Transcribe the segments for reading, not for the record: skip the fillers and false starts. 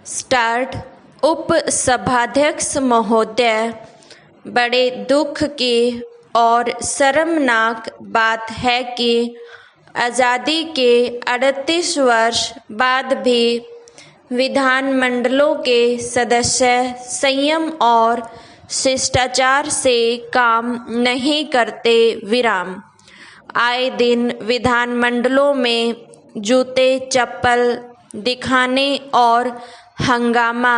Start. उप सभाध्यक्ष महोदय, बड़े दुख की और शर्मनाक बात है कि आज़ादी के 38 वर्ष बाद भी विधानमंडलों के सदस्य संयम और शिष्टाचार से काम नहीं करते। विराम। आए दिन विधानमंडलों में जूते चप्पल दिखाने और हंगामा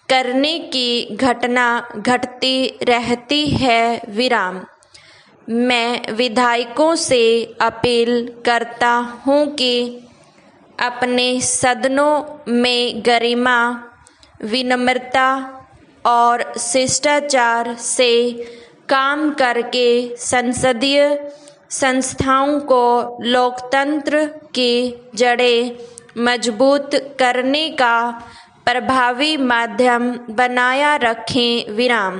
करने की घटना घटती रहती है। विराम। मैं विधायकों से अपील करता हूं कि अपने सदनों में गरिमा, विनम्रता और शिष्टाचार से काम करके संसदीय संस्थाओं को लोकतंत्र की जड़ें मजबूत करने का प्रभावी माध्यम बनाया रखें। विराम।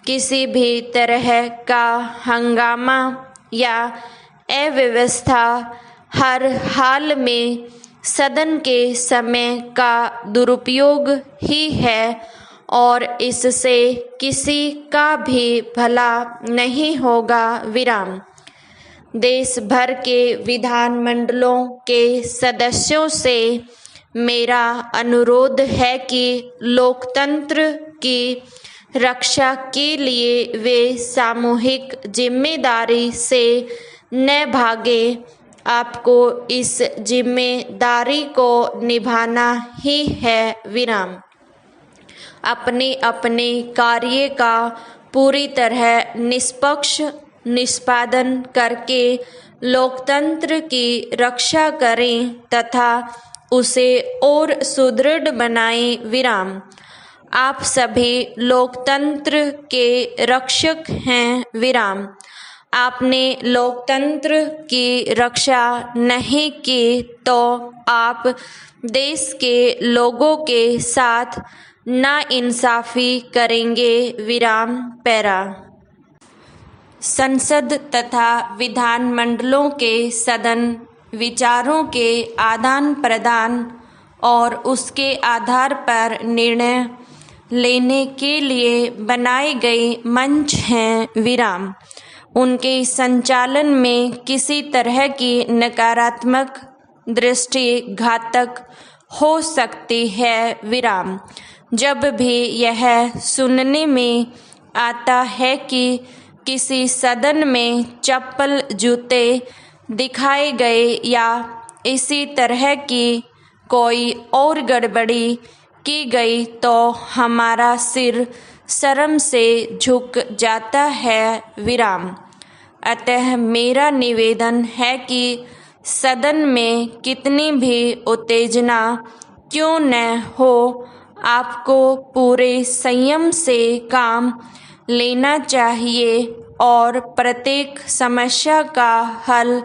किसी भी तरह का हंगामा या अव्यवस्था हर हाल में सदन के समय का दुरुपयोग ही है और इससे किसी का भी भला नहीं होगा। विराम। देश भर के विधानमंडलों के सदस्यों से मेरा अनुरोध है कि लोकतंत्र की रक्षा के लिए वे सामूहिक जिम्मेदारी से न भागें। आपको इस जिम्मेदारी को निभाना ही है। विराम। अपने अपने कार्य का पूरी तरह निष्पक्ष निष्पादन करके लोकतंत्र की रक्षा करें तथा उसे और सुदृढ़ बनाएं। विराम। आप सभी लोकतंत्र के रक्षक हैं। विराम। आपने लोकतंत्र की रक्षा नहीं की तो आप देश के लोगों के साथ नाइंसाफ़ी करेंगे। विराम। पैरा। संसद तथा विधानमंडलों के सदन विचारों के आदान प्रदान और उसके आधार पर निर्णय लेने के लिए बनाए गए मंच हैं। विराम। उनके संचालन में किसी तरह की नकारात्मक दृष्टि घातक हो सकती है। विराम। जब भी यह सुनने में आता है कि किसी सदन में चप्पल जूते दिखाए गए या इसी तरह की कोई और गड़बड़ी की गई तो हमारा सिर शर्म से झुक जाता है। विराम। अतः मेरा निवेदन है कि सदन में कितनी भी उत्तेजना क्यों न हो, आपको पूरे संयम से काम लेना चाहिए और प्रत्येक समस्या का हल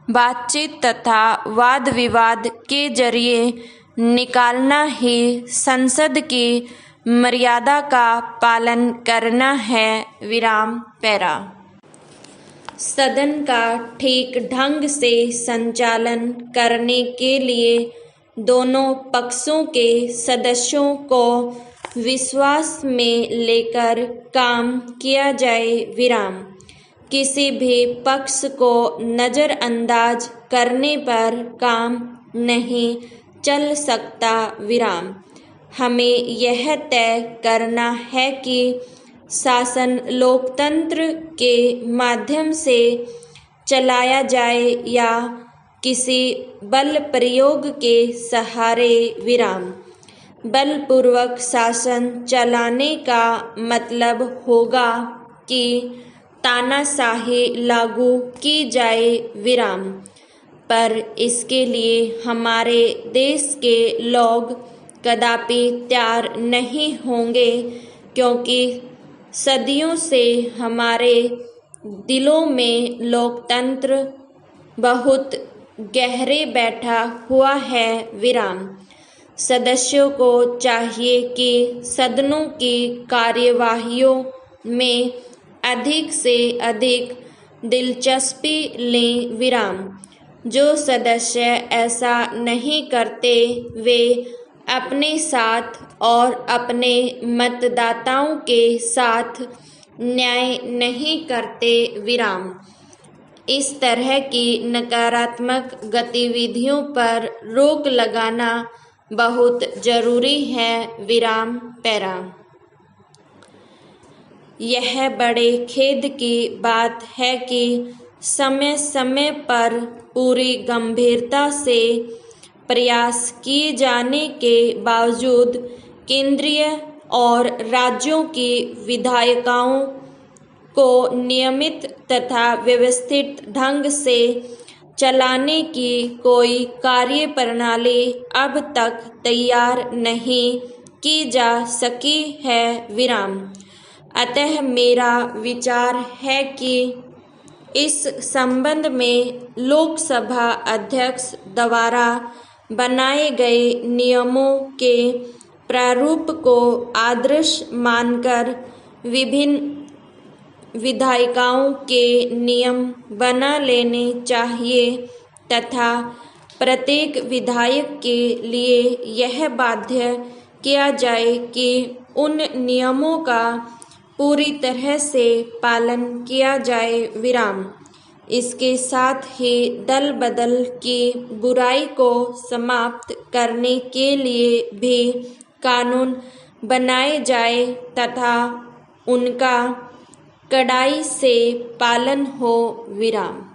बातचीत तथा वाद विवाद के जरिए निकालना ही संसद की मर्यादा का पालन करना है। विराम। पैरा। सदन का ठीक ढंग से संचालन करने के लिए दोनों पक्षों के सदस्यों को विश्वास में लेकर काम किया जाए। विराम। किसी भी पक्ष को नज़रअंदाज करने पर काम नहीं चल सकता। विराम। हमें यह तय करना है कि शासन लोकतंत्र के माध्यम से चलाया जाए या किसी बल प्रयोग के सहारे। विराम। बलपूर्वक शासन चलाने का मतलब होगा कि तानाशाही लागू की जाए। विराम। पर इसके लिए हमारे देश के लोग कदापि तैयार नहीं होंगे, क्योंकि सदियों से हमारे दिलों में लोकतंत्र बहुत गहरे बैठा हुआ है। विराम। सदस्यों को चाहिए कि सदनों की कार्यवाहियों में अधिक से अधिक दिलचस्पी लें। विराम। जो सदस्य ऐसा नहीं करते वे अपने साथ और अपने मतदाताओं के साथ न्याय नहीं करते। विराम। इस तरह की नकारात्मक गतिविधियों पर रोक लगाना बहुत जरूरी है। विराम पैरा। यह बड़े खेद की बात है कि समय समय पर पूरी गंभीरता से प्रयास किए जाने के बावजूद केंद्रीय और राज्यों की विधायिकाओं को नियमित तथा व्यवस्थित ढंग से चलाने की कोई कार्यप्रणाली अब तक तैयार नहीं की जा सकी है। विराम। अतः मेरा विचार है कि इस संबंध में लोकसभा अध्यक्ष द्वारा बनाए गए नियमों के प्रारूप को आदर्श मानकर विभिन्न विधायिकाओं के नियम बना लेने चाहिए तथा प्रत्येक विधायक के लिए यह बाध्य किया जाए कि उन नियमों का पूरी तरह से पालन किया जाए। विराम। इसके साथ ही दल बदल की बुराई को समाप्त करने के लिए भी कानून बनाए जाए तथा उनका कड़ाई से पालन हो। विराम।